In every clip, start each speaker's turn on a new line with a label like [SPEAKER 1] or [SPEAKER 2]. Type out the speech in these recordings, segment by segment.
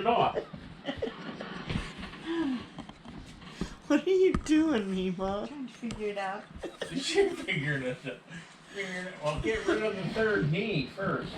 [SPEAKER 1] it off.
[SPEAKER 2] What are you doing, Mima?
[SPEAKER 3] Trying to figure it out.
[SPEAKER 1] She's figuring it out. Well, get rid of the third knee first.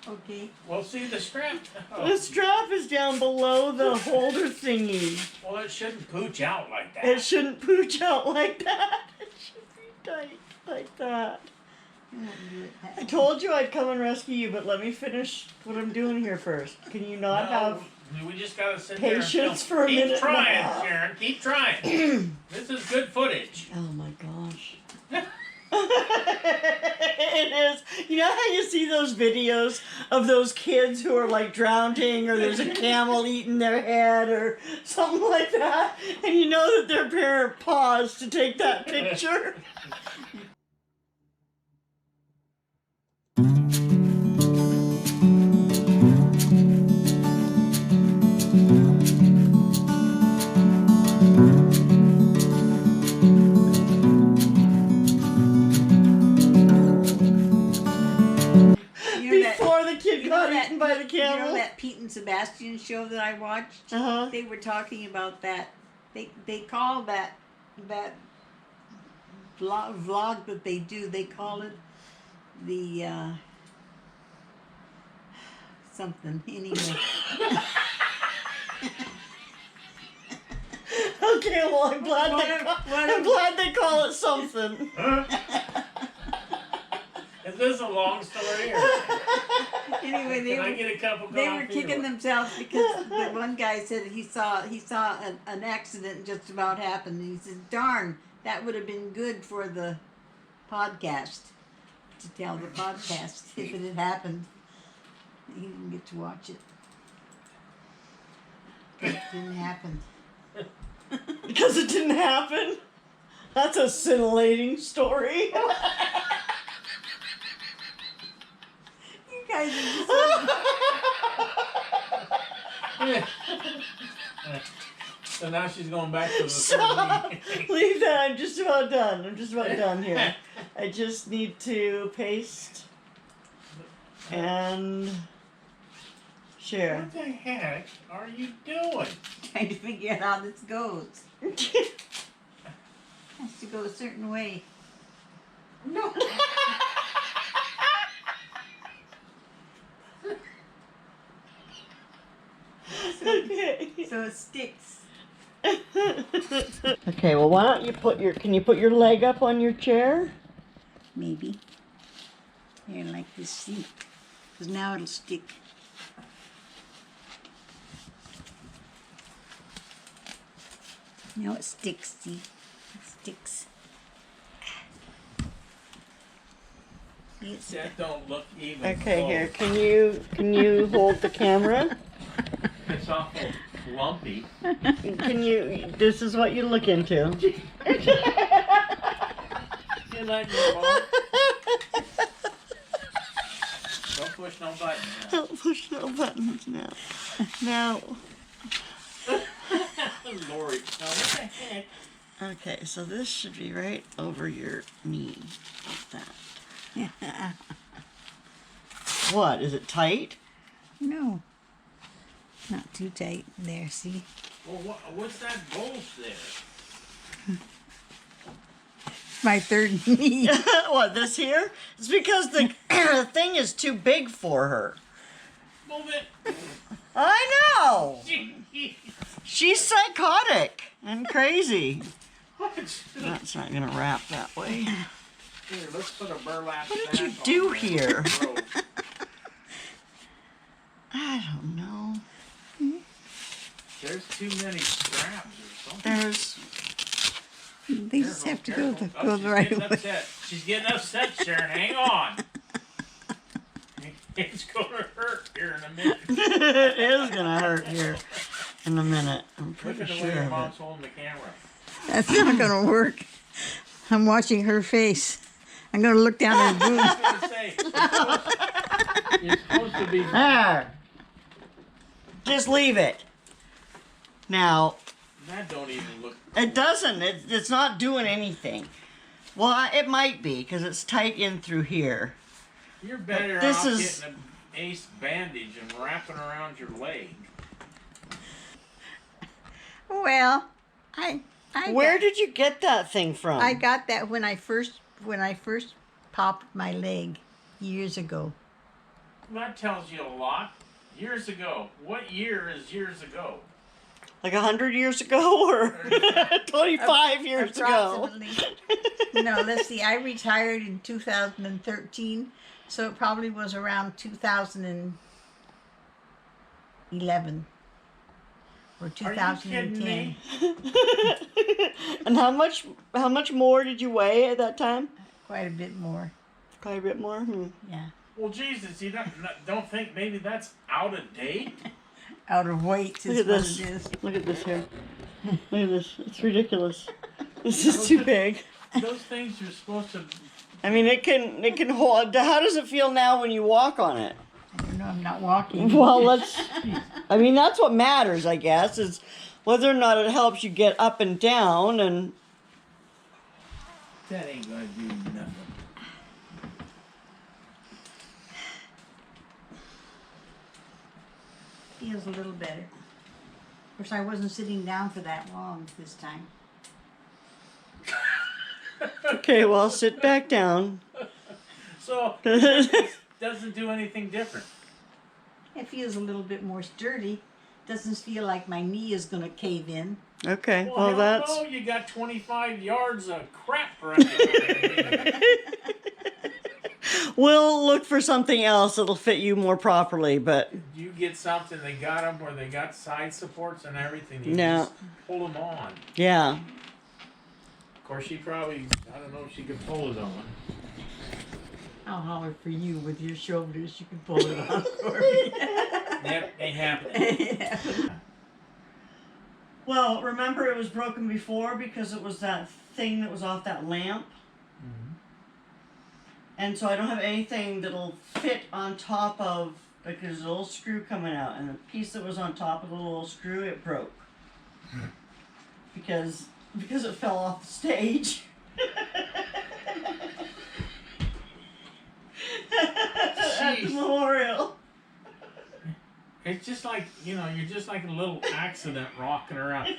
[SPEAKER 3] Okay.
[SPEAKER 1] Well, see the strap.
[SPEAKER 2] The strap is down below the holder thingy.
[SPEAKER 1] Well, it shouldn't pooch out like that.
[SPEAKER 2] It shouldn't pooch out like that. It should be tight like that. I told you I'd come and rescue you, but let me finish what I'm doing here first. Can you not have
[SPEAKER 1] we just gotta sit
[SPEAKER 2] patience
[SPEAKER 1] there
[SPEAKER 2] for a minute?
[SPEAKER 1] Keep trying, Sharon. Keep trying. This is good footage.
[SPEAKER 2] Oh my gosh. It is. You know how you see those videos of those kids who are like drowning, or there's a camel eating their head or something like that, and you know that their parent paused to take that picture? Eaten by the camel.
[SPEAKER 3] You know that Pete and Sebastian show that I watched?
[SPEAKER 2] Uh-huh.
[SPEAKER 3] They were talking about that. They call that vlog that they do. They call it the something anyway.
[SPEAKER 2] Okay, well I'm glad they call it something.
[SPEAKER 1] Is this a long story? Or...
[SPEAKER 3] Anyway, they were kicking themselves because the one guy said he saw an accident just about happened, and he said, "Darn, that would have been good for the podcast to tell the podcast if it had happened." He didn't get to watch it. It didn't happen.
[SPEAKER 2] Because it didn't happen? That's a scintillating story.
[SPEAKER 3] Guys are just
[SPEAKER 1] So now she's going back to the
[SPEAKER 2] Stop! Leave that. I'm just about done. I'm just about done here. I just need to paste and share.
[SPEAKER 1] What the heck are you doing?
[SPEAKER 3] trying to figure out how this goes. Has to go a certain way.
[SPEAKER 1] No.
[SPEAKER 2] Okay.
[SPEAKER 3] So it sticks.
[SPEAKER 2] Okay, well, why don't you can you put your leg up on your chair?
[SPEAKER 3] Maybe. Here, like this seat. Because now it'll stick. Now it sticks, see? It sticks.
[SPEAKER 1] That don't look even.
[SPEAKER 2] Okay,
[SPEAKER 1] close.
[SPEAKER 2] here, can you hold the camera?
[SPEAKER 1] It's awful lumpy.
[SPEAKER 2] This is what you look into.
[SPEAKER 1] You like your mom? Don't push no buttons.
[SPEAKER 2] Don't push no buttons now. Now.
[SPEAKER 1] Lorrie, now what the heck?
[SPEAKER 2] Okay, so this should be right over your knee, like that. What, is it tight?
[SPEAKER 3] No. Not too tight. There, see?
[SPEAKER 1] Well, what's that bulge there?
[SPEAKER 3] My third knee.
[SPEAKER 2] What, this here? It's because the thing is too big for her.
[SPEAKER 1] Move it.
[SPEAKER 2] I know! She's psychotic and crazy. That's not gonna wrap that way.
[SPEAKER 1] Here, let's put a burlap
[SPEAKER 2] What did you
[SPEAKER 1] sack
[SPEAKER 2] do
[SPEAKER 1] on
[SPEAKER 2] here?
[SPEAKER 1] the road.
[SPEAKER 2] I don't know.
[SPEAKER 1] There's too many straps or something.
[SPEAKER 2] There's...
[SPEAKER 3] They just have to go the
[SPEAKER 1] Oh,
[SPEAKER 3] right
[SPEAKER 1] she's
[SPEAKER 3] way.
[SPEAKER 1] getting upset. She's getting upset, Sharon. Hang on. It's going to hurt here in a minute.
[SPEAKER 2] It is gonna hurt here in a minute. I'm
[SPEAKER 1] Look
[SPEAKER 2] pretty
[SPEAKER 1] at the
[SPEAKER 2] sure
[SPEAKER 1] way your
[SPEAKER 2] of
[SPEAKER 1] mom's
[SPEAKER 2] it.
[SPEAKER 1] holding the camera.
[SPEAKER 3] That's not going to work. I'm watching her face. I'm going to look down her boobs.
[SPEAKER 1] I was going to say, you're supposed to be...
[SPEAKER 2] There. Just leave it. Now,
[SPEAKER 1] That don't even look...
[SPEAKER 2] it doesn't. It's not doing anything. Well, it might be because it's tight in through here.
[SPEAKER 1] You're better off getting an ace bandage and wrapping around your leg.
[SPEAKER 3] Well,
[SPEAKER 2] Where did you get that thing from?
[SPEAKER 3] I got that when I first popped my leg years ago.
[SPEAKER 1] That tells you a lot. Years ago. What year is years ago?
[SPEAKER 2] Like 100 years ago or 25 years ago?
[SPEAKER 3] No, let's see. I retired in 2013, so it probably was around 2011 or 2010.
[SPEAKER 2] And how much more did you weigh at that time?
[SPEAKER 3] Quite a bit more.
[SPEAKER 2] Quite a bit more? Hmm.
[SPEAKER 3] Yeah.
[SPEAKER 1] Well, Jesus, you don't think maybe that's out of date?
[SPEAKER 3] Out of weight is what it is.
[SPEAKER 2] Look at this here. Look at this. It's ridiculous. This is too big.
[SPEAKER 1] Those things you're supposed to...
[SPEAKER 2] I mean, it can hold... How does it feel now when you walk on it?
[SPEAKER 3] I don't know. I'm not walking.
[SPEAKER 2] Well, I mean, that's what matters, I guess, is whether or not it helps you get up and down and...
[SPEAKER 1] That ain't gonna do nothing.
[SPEAKER 3] Feels a little better. Of course, I wasn't sitting down for that long this time.
[SPEAKER 2] Okay, well, sit back down.
[SPEAKER 1] So, it doesn't do anything different.
[SPEAKER 3] It feels a little bit more sturdy. Doesn't feel like my knee is going to cave in.
[SPEAKER 2] Okay,
[SPEAKER 1] well
[SPEAKER 2] that's...
[SPEAKER 1] No, you got 25 yards of crap right there.
[SPEAKER 2] We'll look for something else that'll fit you more properly, but...
[SPEAKER 1] You get something, they got them where they got side supports and everything. You
[SPEAKER 2] No.
[SPEAKER 1] just pull them on.
[SPEAKER 2] Yeah.
[SPEAKER 1] Of course, she probably, I don't know if she could pull it on.
[SPEAKER 3] I'll holler for you with your shoulders. You can pull it on for me.
[SPEAKER 1] Yep, ain't happening.
[SPEAKER 2] Well, remember it was broken before because it was that thing that was off that lamp?
[SPEAKER 1] Mm-hmm.
[SPEAKER 2] And so I don't have anything that'll fit on top of, like there's a little screw coming out, and the piece that was on top of the little screw, it broke. because it fell off the stage. At the memorial.
[SPEAKER 1] It's just like, you're just like a little accident rocking around.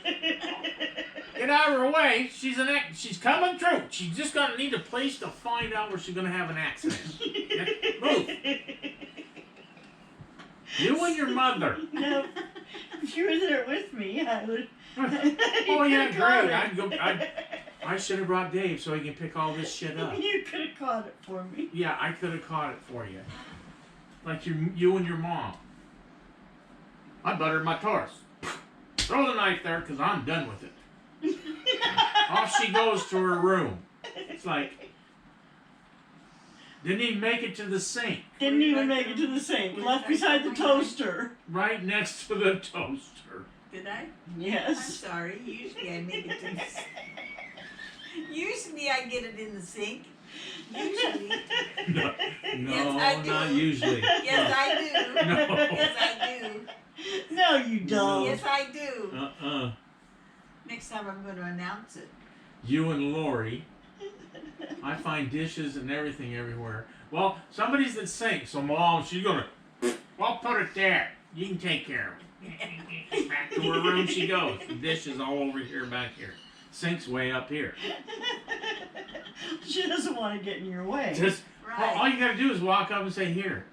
[SPEAKER 1] Get out of her way. She's coming through. She's just going to need a place to find out where she's going to have an accident. Move. You and your mother.
[SPEAKER 2] No, if you were there with me, I would.
[SPEAKER 1] Oh, yeah, great. I should have brought Dave so he can pick all this shit up.
[SPEAKER 2] You could have caught it for me.
[SPEAKER 1] Yeah, I could have caught it for you. Like you and your mom. I buttered my toast. Throw the knife there because I'm done with it. Off she goes to her room. It's like, didn't even make it to the sink.
[SPEAKER 2] Didn't even make it to the sink. Left beside the toaster.
[SPEAKER 1] Right next to the toaster.
[SPEAKER 3] Did I?
[SPEAKER 2] Yes.
[SPEAKER 3] I'm sorry. Usually I make it to the sink. Usually I get it in the sink. Usually.
[SPEAKER 1] No,
[SPEAKER 3] Yes, I do.
[SPEAKER 1] not usually.
[SPEAKER 3] Yes, I do.
[SPEAKER 1] No.
[SPEAKER 3] Yes, I do.
[SPEAKER 2] No, you don't.
[SPEAKER 3] Yes, I do.
[SPEAKER 1] Uh-uh.
[SPEAKER 3] Next time I'm going to announce it.
[SPEAKER 1] You and Lorrie. I find dishes and everything everywhere. Well, somebody's at sink, so Mom, she's gonna, well, put it there. You can take care of it. Back to her room she goes. The dishes all over here, back here. Sink's way up here.
[SPEAKER 2] She doesn't want to get in your way.
[SPEAKER 1] Just,
[SPEAKER 3] Right.
[SPEAKER 1] all you gotta do is walk up and say, here.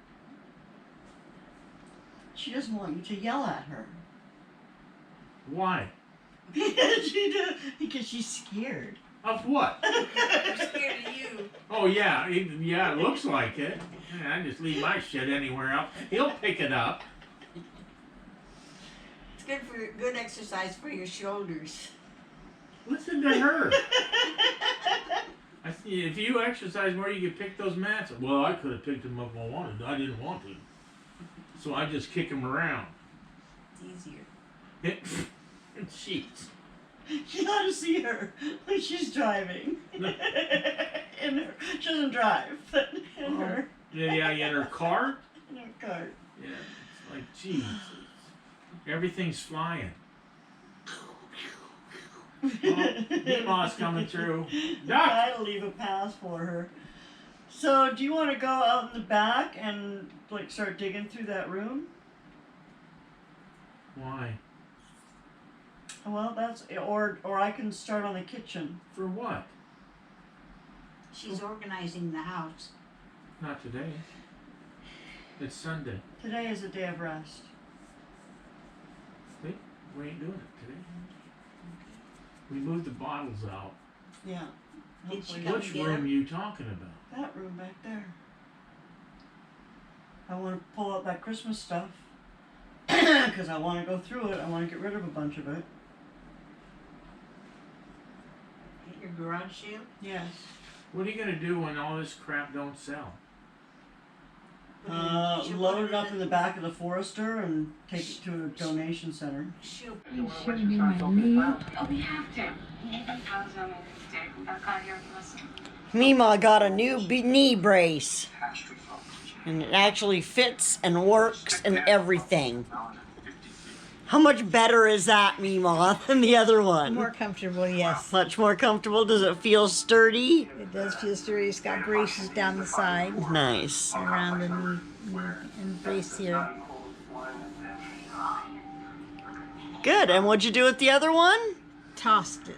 [SPEAKER 2] She doesn't want you to yell at her.
[SPEAKER 1] Why?
[SPEAKER 2] Because she's scared.
[SPEAKER 1] Of what?
[SPEAKER 3] I'm scared of you.
[SPEAKER 1] Oh, yeah. It looks like it. Yeah, I just leave my shit anywhere else. He'll pick it up.
[SPEAKER 3] It's good exercise for your shoulders.
[SPEAKER 1] Listen to her. I see. If you exercise more, you could pick those mats up. Well, I could have picked them up if I wanted. I didn't want to. So I just kick them around.
[SPEAKER 3] It's easier.
[SPEAKER 1] Jeez.
[SPEAKER 2] You ought to see her when she's driving. She doesn't drive, but in her.
[SPEAKER 1] Yeah, in her car?
[SPEAKER 2] In her cart.
[SPEAKER 1] Yeah, it's like, jeez. Everything's flying. Oh, MeMaw's coming through. Duck!
[SPEAKER 2] I'd leave a pass for her. So, do you want to go out in the back and like start digging through that room?
[SPEAKER 1] Why?
[SPEAKER 2] Well, that's or I can start on the kitchen.
[SPEAKER 1] For what?
[SPEAKER 3] She's organizing the house.
[SPEAKER 1] Not today. It's Sunday.
[SPEAKER 2] Today is a day of rest.
[SPEAKER 1] See? We ain't doing it today. We moved the bottles out.
[SPEAKER 2] Yeah.
[SPEAKER 3] Did she
[SPEAKER 2] Hopefully
[SPEAKER 3] come
[SPEAKER 1] Which
[SPEAKER 3] get
[SPEAKER 1] room
[SPEAKER 3] them?
[SPEAKER 1] are you talking about?
[SPEAKER 2] that room back there. I want to pull out that Christmas stuff because I want to go through it. I want to get rid of a bunch of it.
[SPEAKER 3] Your garage sale?
[SPEAKER 2] Yes.
[SPEAKER 1] What are you gonna do when all this crap don't sell?
[SPEAKER 3] She'll
[SPEAKER 2] Load
[SPEAKER 3] put
[SPEAKER 2] it up in the back of the Forester and take it to a donation center.
[SPEAKER 3] She'll
[SPEAKER 4] show me my knee. Oh, we have to.
[SPEAKER 2] Mima got a new knee brace. And it actually fits and works and everything. How much better is that, Mima, than the other one?
[SPEAKER 3] more comfortable, yes.
[SPEAKER 2] Much more comfortable. Does it feel sturdy?
[SPEAKER 3] It does feel sturdy. It's got braces down the side,
[SPEAKER 2] Nice.
[SPEAKER 3] around the knee and brace here.
[SPEAKER 2] Good. And what'd you do with the other one?
[SPEAKER 3] Tossed it.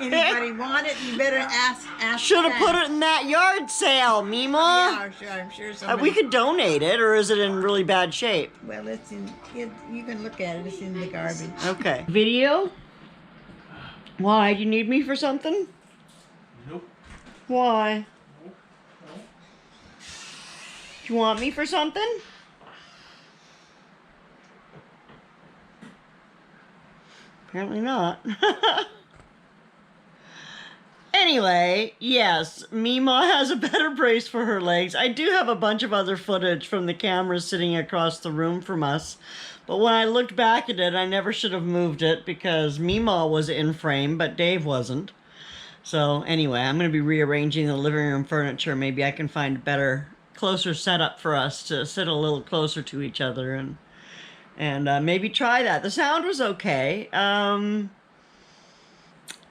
[SPEAKER 3] Anybody want it? You better ask.
[SPEAKER 2] Should have put it in that yard sale, Mima.
[SPEAKER 3] Yeah, sure. I'm sure somebody.
[SPEAKER 2] We could donate it, or is it in really bad shape?
[SPEAKER 3] Well, it's in. You can look at it. It's in the garbage.
[SPEAKER 2] Okay. Video? Why? Do you need me for something?
[SPEAKER 1] Nope.
[SPEAKER 2] Why? Do you want me for something? Apparently not. Anyway, yes, Mima has a better brace for her legs. I do have a bunch of other footage from the cameras sitting across the room from us. But when I looked back at it, I never should have moved it because Mima was in frame, but Dave wasn't. So anyway, I'm going to be rearranging the living room furniture. Maybe I can find a better, closer setup for us to sit a little closer to each other and maybe try that. The sound was okay.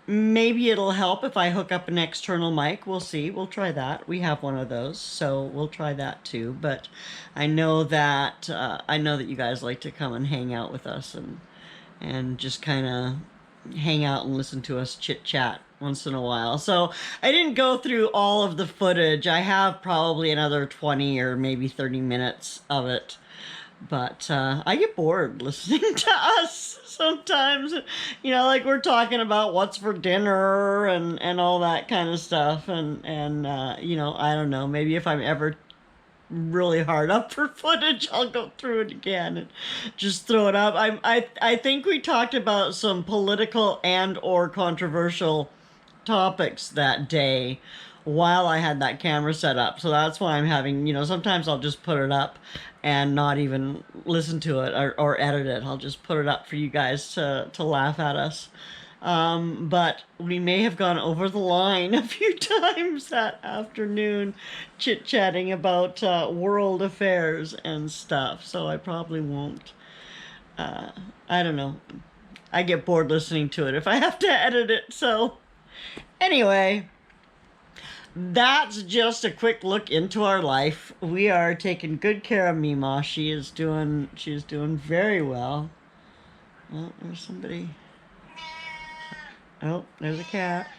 [SPEAKER 2] Maybe it'll help if I hook up an external mic. We'll see. We'll try that. We have one of those, so we'll try that too. But I know that you guys like to come and hang out with us and just kind of hang out and listen to us chit chat once in a while. So I didn't go through all of the footage. I have probably another 20 or maybe 30 minutes of it. But I get bored listening to us sometimes. You know, like we're talking about what's for dinner and all that kind of stuff. And you know, I don't know. Maybe if I'm ever really hard up for footage, I'll go through it again and just throw it up. I think we talked about some political and or controversial topics that day while I had that camera set up. So that's why I'm having, you know, sometimes I'll just put it up and not even listen to it or edit it. I'll just put it up for you guys to laugh at us. But we may have gone over the line a few times that afternoon chit-chatting about world affairs and stuff. So I probably won't. I don't know. I get bored listening to it if I have to edit it. So anyway, that's just a quick look into our life. We are taking good care of Mima. She's doing very well. Oh, there's somebody. Oh, there's a cat.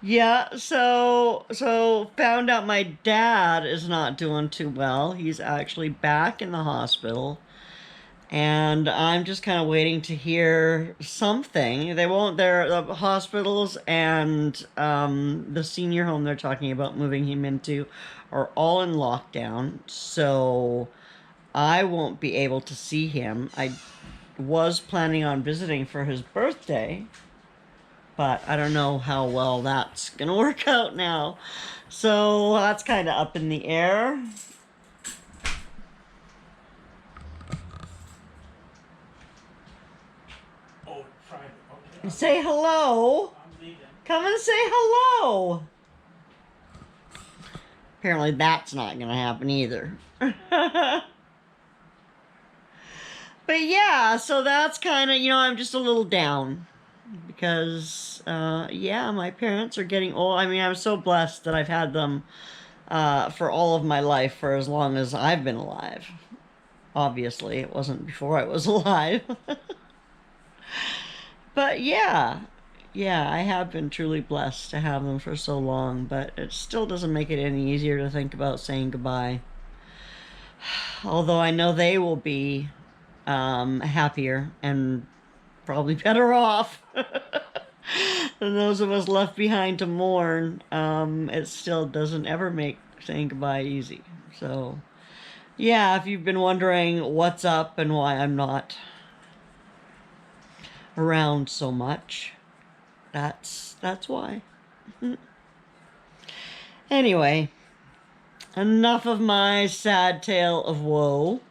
[SPEAKER 2] Yeah, so found out my dad is not doing too well. He's actually back in the hospital. And I'm just kind of waiting to hear something. The hospitals and the senior home they're talking about moving him into are all in lockdown. So I won't be able to see him. I was planning on visiting for his birthday, but I don't know how well that's going to work out now. So that's kind of up in the air. Say hello. Come and say hello. Apparently that's not going to happen either. But yeah, so that's kind of, I'm just a little down because, yeah, my parents are getting old. I mean, I'm so blessed that I've had them for all of my life, for as long as I've been alive. Obviously, it wasn't before I was alive. But yeah, I have been truly blessed to have them for so long, but it still doesn't make it any easier to think about saying goodbye. Although I know they will be happier and probably better off than those of us left behind to mourn. It still doesn't ever make saying goodbye easy. So, yeah, if you've been wondering what's up and why I'm not around so much, that's why. Anyway, enough of my sad tale of woe.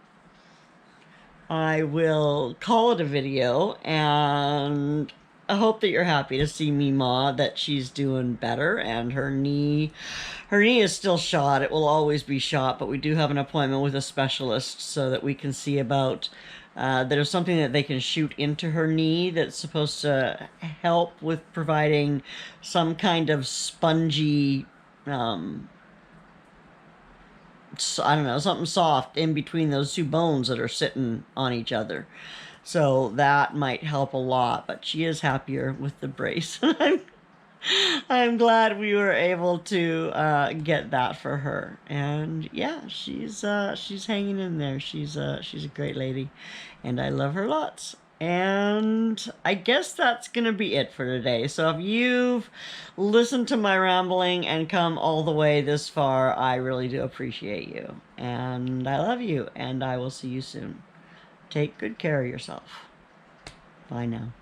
[SPEAKER 2] I will call it a video, and I hope that you're happy to see Meemaw, that she's doing better, and her knee is still shot. It will always be shot, but we do have an appointment with a specialist so that we can see about there's something that they can shoot into her knee that's supposed to help with providing some kind of spongy I don't know, something soft in between those two bones that are sitting on each other. So that might help a lot, but she is happier with the brace. I'm glad we were able to get that for her. And yeah, she's hanging in there. She's a great lady, and I love her lots. And I guess that's gonna be it for today. So if you've listened to my rambling and come all the way this far, I really do appreciate you. And I love you, and I will see you soon. Take good care of yourself. Bye now.